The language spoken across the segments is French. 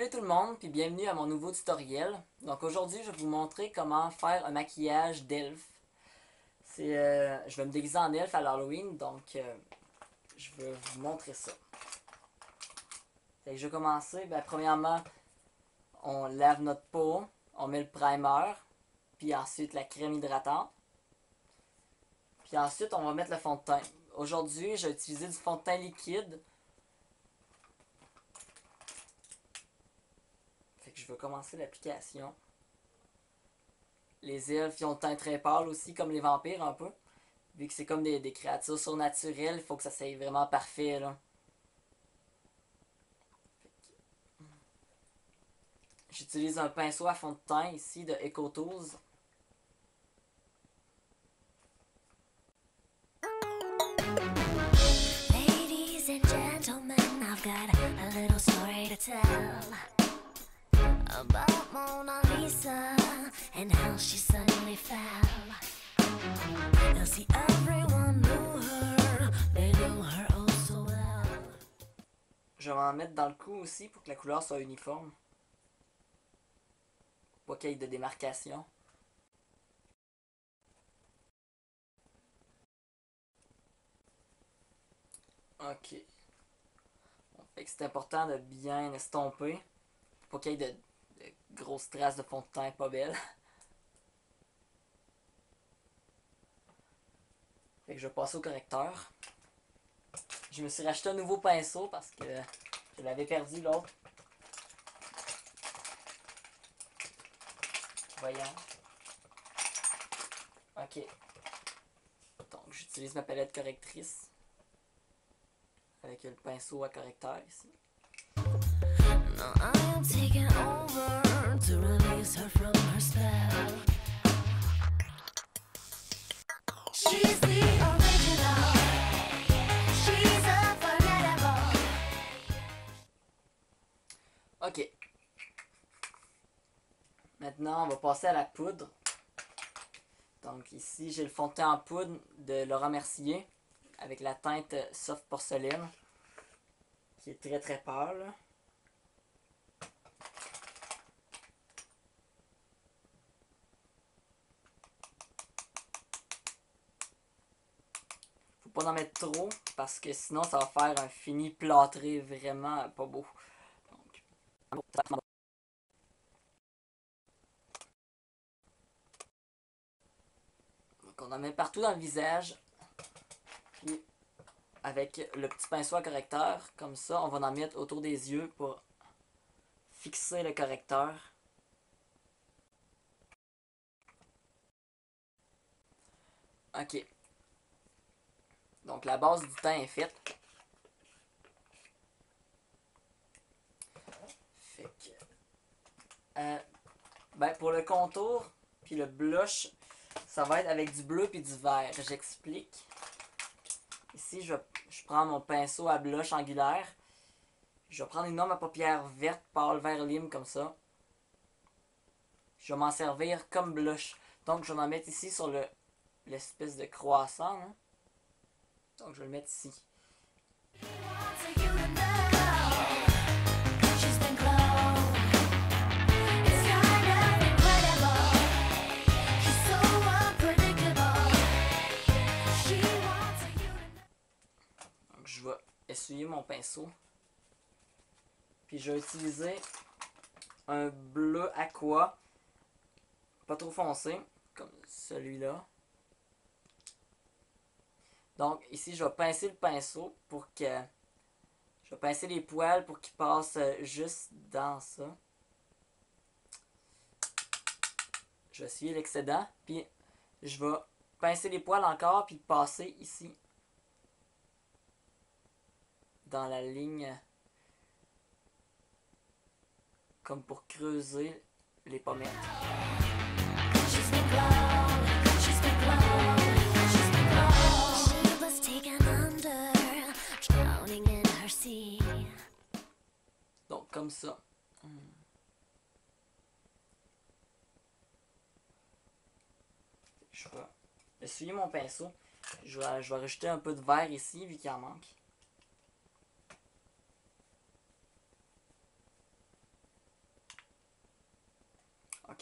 Salut tout le monde, puis bienvenue à mon nouveau tutoriel. Donc aujourd'hui, je vais vous montrer comment faire un maquillage d'elfe. Je vais me déguiser en elfe à l'Halloween, donc je vais vous montrer ça. Fait que je vais commencer, premièrement, on lave notre peau, on met le primer, puis ensuite la crème hydratante. Puis ensuite, on va mettre le fond de teint. Aujourd'hui, j'ai utilisé du fond de teint liquide. Fait que je vais commencer l'application. Les elfes, ils ont le teint très pâle aussi, comme les vampires un peu. Vu que c'est comme des créatures surnaturelles, il faut que ça soit vraiment parfait, là. J'utilise un pinceau à fond de teint ici de EcoTools. Ladies and gentlemen, I've got a little story to tell about Mona Lisa and how she suddenly fell. Now see, everyone knew her, they knew her oh so well. Je vais en mettre dans le cou aussi pour que la couleur soit uniforme. Pas qu'il y ait de démarcation. Ok. Bon, fait que c'est important de bien estomper. Pas qu'il y ait de grosses traces de fond de teint pas belles. Fait que je vais passer au correcteur. Je me suis racheté un nouveau pinceau parce que je l'avais perdu l'autre. Voyons. Ok. Donc j'utilise ma palette correctrice. Avec le pinceau à correcteur ici. Now I am taking over to release her from her spell. She's the original. She's unforgettable. Ok. Maintenant, on va passer à la poudre. Donc ici, j'ai le fond de teint en poudre de Laura Mercier avec la teinte Soft Porcelaine qui est très très pâle. Faut pas en mettre trop parce que sinon ça va faire un fini plâtré vraiment pas beau. Donc on en met partout dans le visage. Puis avec le petit pinceau à correcteur, comme ça, on va en mettre autour des yeux pour fixer le correcteur. Ok. Donc la base du teint est faite. Fait que, pour le contour puis le blush, ça va être avec du bleu puis du vert. J'explique. Ici, je prends mon pinceau à blush angulaire. Je vais prendre une norme à paupières verte, pâle, vert lime comme ça. Je vais m'en servir comme blush. Donc, je vais en mettre ici sur l'espèce de croissant. Hein. Donc, je vais le mettre ici. Donc, je vais essuyer mon pinceau. Puis, je vais utiliser un bleu aqua. Pas trop foncé, comme celui-là. Donc, ici, je vais pincer le pinceau pour que... Je vais pincer les poils pour qu'ils passent juste dans ça. Je vais essuyer l'excédent, puis je vais pincer les poils encore, puis passer ici. Dans la ligne. Comme pour creuser les pommettes. Donc, comme ça. Je vais essuyer mon pinceau. Je vais rajouter un peu de vert ici, vu qu'il en manque.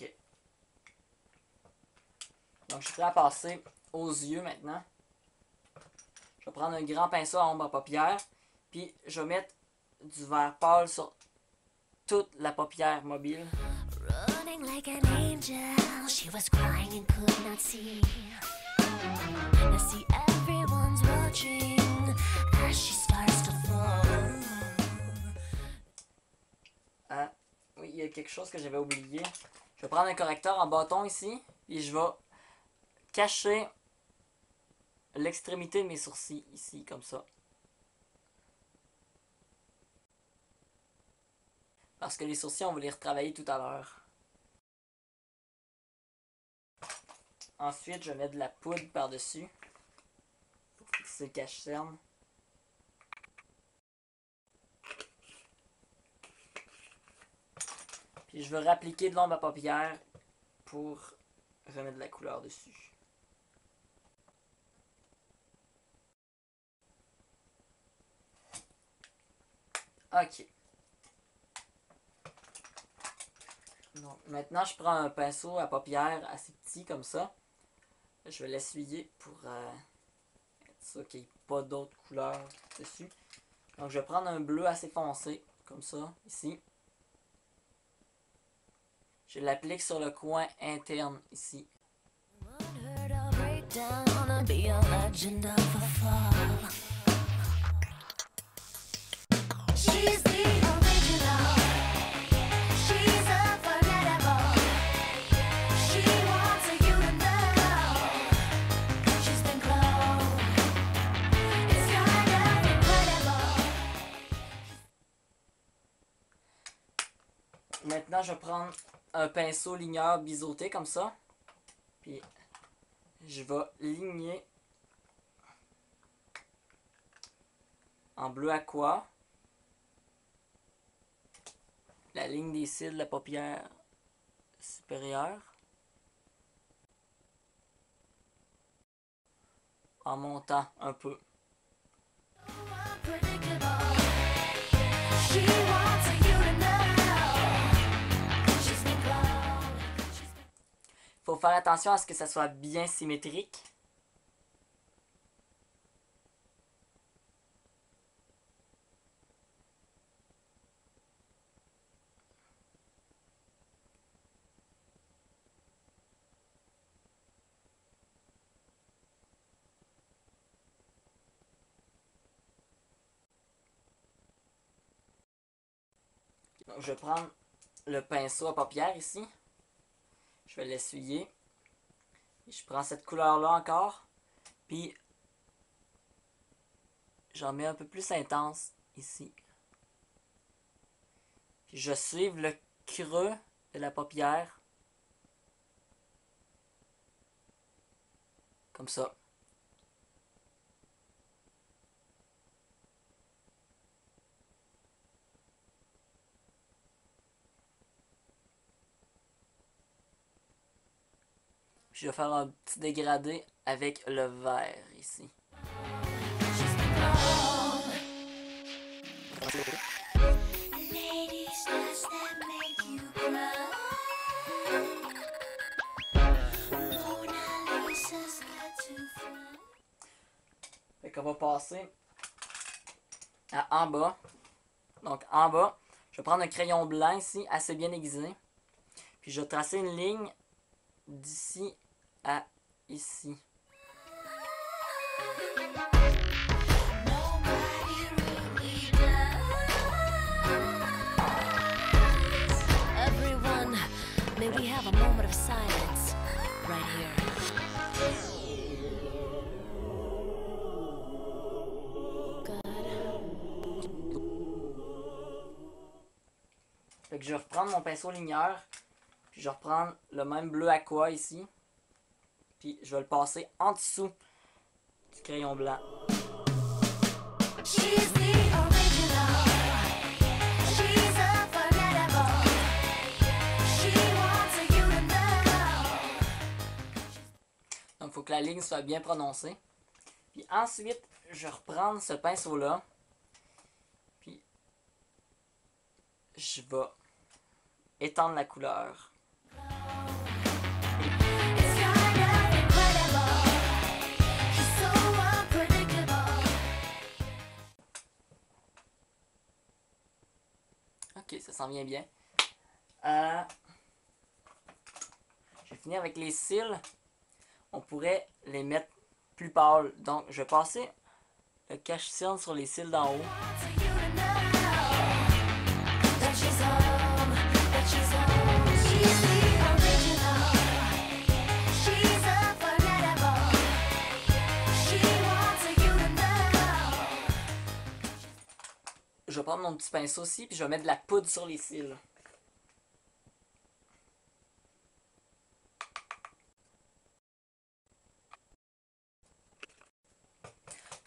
Ok. Donc, je suis prêt à passer aux yeux maintenant. Je vais prendre un grand pinceau à ombre à paupières. Puis, je vais mettre du vert pâle sur toute la paupière mobile. Running like an angel, she was crying and could not see. Now see everyone's watching as she starts to fall. Ah, oui, il y a quelque chose que j'avais oublié. Je vais prendre un correcteur en bâton ici. Puis je vais cacher l'extrémité de mes sourcils ici, comme ça. Parce que les sourcils, on va les retravailler tout à l'heure. Ensuite, je mets de la poudre par-dessus. Pour fixer le cache-cerne. Puis je vais réappliquer de l'ombre à paupières pour remettre de la couleur dessus. Ok. Donc, maintenant, je prends un pinceau à paupières assez petit comme ça. Je vais l'essuyer pour être sûr qu'il n'y ait pas d'autres couleurs dessus. Donc, je vais prendre un bleu assez foncé, comme ça, ici. Je l'applique sur le coin interne, ici. She's the original. She's unforgettable. She wants you to know she's been cloned. It's kind of incredible. Maintenant, je vais prendre un pinceau ligneur biseauté, comme ça. Puis, je vais ligner en bleu aqua la ligne des cils de la paupière supérieure en montant un peu. Unpredictable. She wants you to know she's been cloned. Faut faire attention à ce que ça soit bien symétrique. Donc, je vais prendre le pinceau à paupières ici. Je vais l'essuyer. Je prends cette couleur-là encore. Puis, j'en mets un peu plus intense ici. Puis, je suive le creux de la paupière. Comme ça. Puis, je vais faire un petit dégradé avec le vert ici. Ladies just that make you cry. Mona Lisa's got to fly. Fait qu'on va passer à en bas. Donc en bas, je vais prendre un crayon blanc ici, assez bien aiguisé. Puis je vais tracer une ligne d'ici à ici. Nobody really does. Everyone, may we have a moment of silence right here. Fait que je vais reprendre mon pinceau ligneur. Puis je vais reprendre le même bleu aqua ici. Puis je vais le passer en dessous du crayon blanc. She's the original. She's unforgettable. She wants you to know. Donc il faut que la ligne soit bien prononcée. Puis ensuite, je vais reprendre ce pinceau-là. Puis je vais étendre la couleur. s'en vient bien. J'ai fini avec les cils. On pourrait les mettre plus pâles. Donc, je vais passer le cache-cils sur les cils d'en haut. Je vais prendre mon petit pinceau aussi, puis je vais mettre de la poudre sur les cils.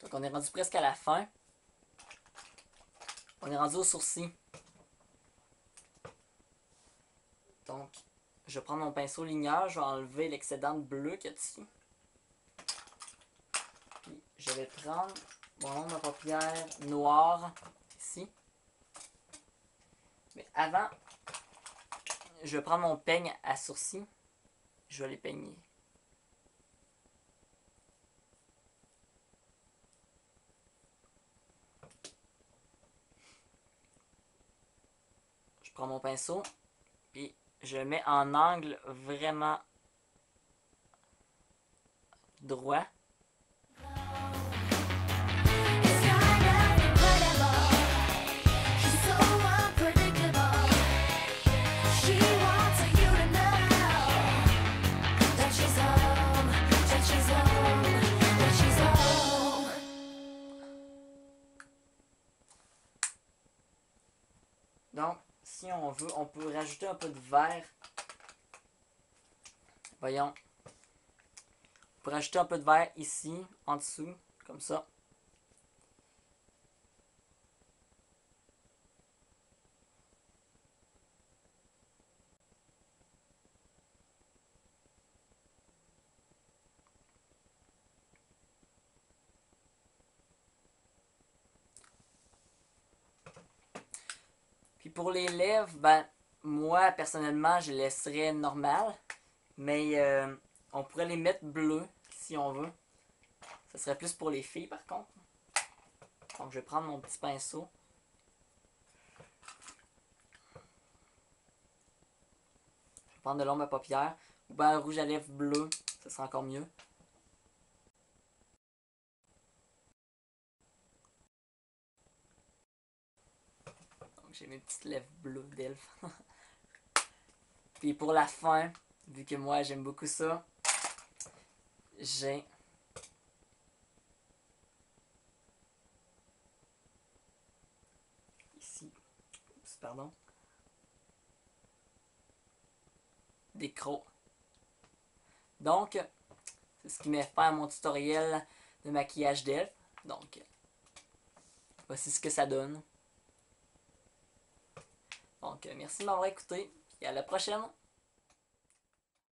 Donc on est rendu presque à la fin. On est rendu au sourcil. Donc, je vais prendre mon pinceau ligneur, je vais enlever l'excédent de bleu qu'il y a dessus. Puis, je vais prendre mon ombre à paupières noire, ici. Mais avant, je vais prendre mon peigne à sourcils. Je vais les peigner. Je prends mon pinceau, puis je le mets en angle vraiment droit. Donc, si on veut, on peut rajouter un peu de vert. Voyons. On peut rajouter un peu de vert ici, en dessous, comme ça. Puis pour les lèvres, ben, moi, personnellement, je les laisserais normales. Mais on pourrait les mettre bleues, si on veut. Ce serait plus pour les filles, par contre. Donc, je vais prendre mon petit pinceau. Je vais prendre de l'ombre à paupières. Ou bien un rouge à lèvres bleu. Ce sera encore mieux. Donc, j'ai mes petites lèvres bleues d'elfe. Puis pour la fin, vu que moi, j'aime beaucoup ça, j'ai... ici, pardon, des crocs. Donc, c'est ce qui m'a fait faire mon tutoriel de maquillage d'elfe. Donc, voici ce que ça donne. Donc, merci de m'avoir écouté et à la prochaine!